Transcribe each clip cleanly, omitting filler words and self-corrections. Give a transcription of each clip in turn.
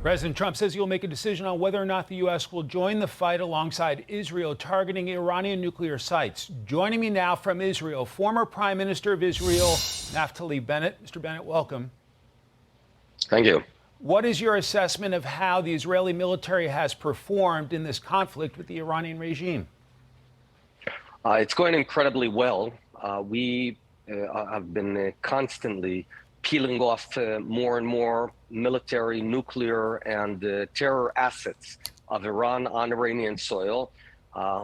President Trump says he'll make a decision on whether or not the U.S. will join the fight alongside Israel targeting Iranian nuclear sites. Joining me now from Israel, former Prime Minister of Israel, Naftali Bennett. Mr. Bennett, welcome. Thank you. What is your assessment of how the Israeli military has performed in this conflict with the Iranian regime? It's going incredibly well. We have been constantly peeling off more and more military, nuclear, and terror assets of Iran on Iranian soil.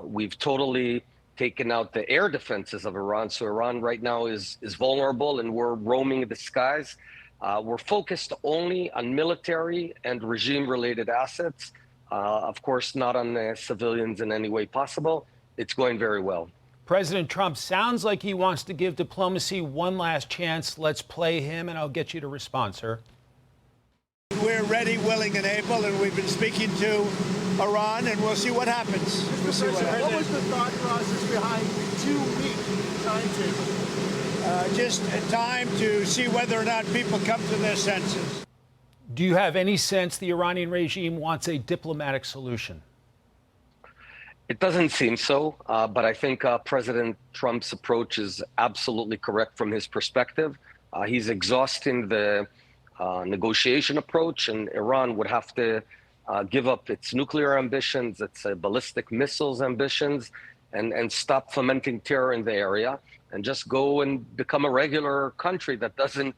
We've totally taken out the air defenses of Iran, so Iran right now is vulnerable, and we're roaming the skies. We're focused only on military and regime-related assets, of course, not on civilians in any way possible. It's going very well. President Trump sounds like he wants to give diplomacy one last chance. Let's play him, and I'll get you to respond, sir. We're ready, willing, and able, and we've been speaking to Iran, and we'll see what happens. What was the thought process behind the 2-week timetable? Just a time to see whether or not people come to their senses. Do you have any sense the Iranian regime wants a diplomatic solution? It doesn't seem so, but I think President Trump's approach is absolutely correct from his perspective. He's exhausting the negotiation approach, and Iran would have to give up its nuclear ambitions, its ballistic missiles ambitions, and stop fomenting terror in the area, and just go and become a regular country that doesn't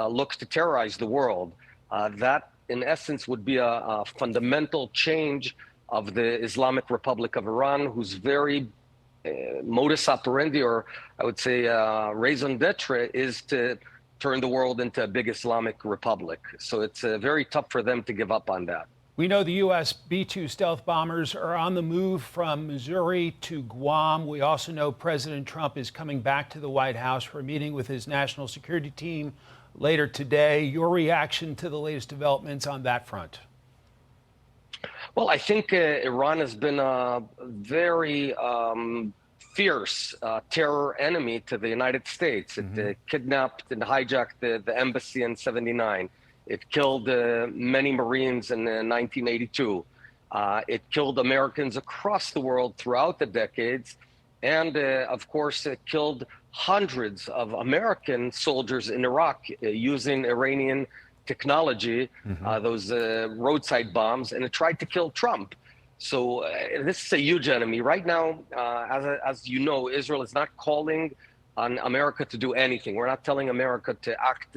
look to terrorize the world. That, in essence, would be a fundamental change of the Islamic Republic of Iran, whose very modus operandi, or I would say raison d'etre, is to turn the world into a big Islamic republic. So it's very tough for them to give up on that. We know the U.S. B-2 stealth bombers are on the move from Missouri to Guam. We also know President Trump is coming back to the White House for a meeting with his national security team later today. Your reaction to the latest developments on that front? Well, I think Iran has been a very fierce terror enemy to the United States. It kidnapped and hijacked the embassy in '79. It killed many Marines in 1982. It killed Americans across the world throughout the decades. And of course, it killed hundreds of American soldiers in Iraq using Iranian technology, those roadside bombs, and it tried to kill Trump. So this is a huge enemy. Right now, as you know, Israel is not calling on America to do anything. We're not telling America to act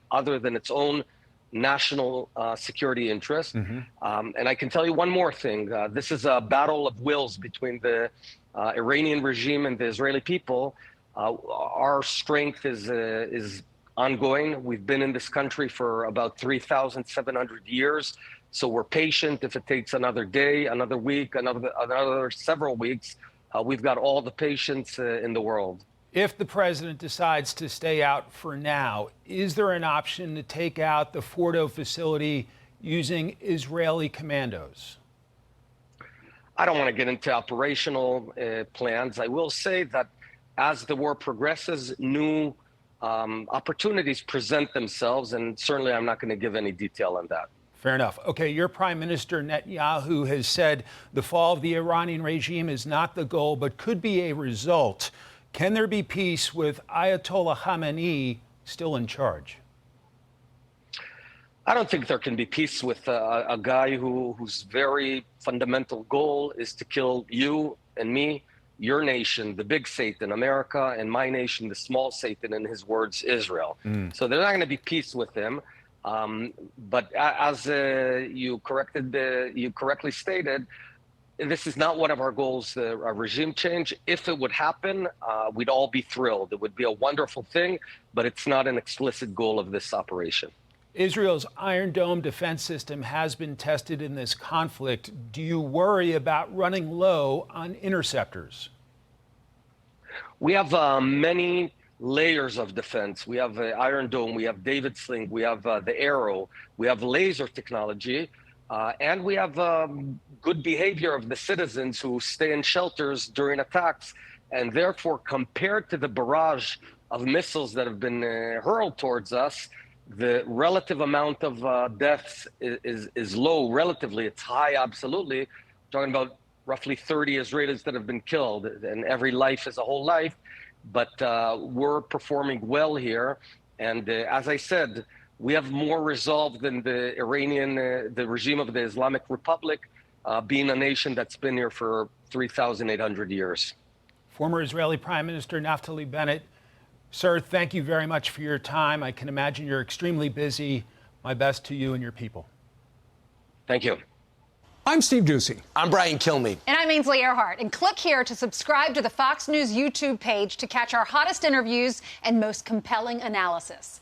other than its own national security interest. And I can tell you one more thing. This is a battle of wills between the Iranian regime and the Israeli people. Our strength is ongoing. We've been in this country for about 3,700 years. So we're patient. If it takes another day, another week, another several weeks, we've got all the patience in the world. If the president decides to stay out for now, is there an option to take out the Fordo facility using Israeli commandos? I don't want to get into operational plans. I will say that as the war progresses, new opportunities present themselves, and certainly I'm not going to give any detail on that. Fair enough. Okay, your Prime Minister Netanyahu has said the fall of the Iranian regime is not the goal, but could be a result. Can there be peace with Ayatollah Khamenei still in charge? I don't think there can be peace with a guy whose very fundamental goal is to kill you and me, your nation, the big Satan, America, and my nation, the small Satan, in his words, Israel. So there's not going to be peace with him. But as you correctly stated, this is not one of our goals, a regime change. If it would happen, we'd all be thrilled. It would be a wonderful thing, but it's not an explicit goal of this operation. Israel's Iron Dome defense system has been tested in this conflict. Do you worry about running low on interceptors? We have many layers of defense. We have Iron Dome, we have David Sling, we have the Arrow, we have laser technology, and we have good behavior of the citizens who stay in shelters during attacks. And therefore, compared to the barrage of missiles that have been hurled towards us, The relative amount of deaths is low relatively. It's high absolutely. We're talking about roughly 30 Israelis that have been killed, and every life is a whole life. But we're performing well here. And as I said, we have more resolve than the Iranian, the regime of the Islamic Republic, being a nation that's been here for 3,800 years. Former Israeli Prime Minister Naftali Bennett, sir, thank you very much for your time. I can imagine you're extremely busy. My best to you and your people. Thank you. I'm Steve Doocy. I'm Brian Kilmeade. And I'm Ainsley Earhart. And click here to subscribe to the Fox News YouTube page to catch our hottest interviews and most compelling analysis.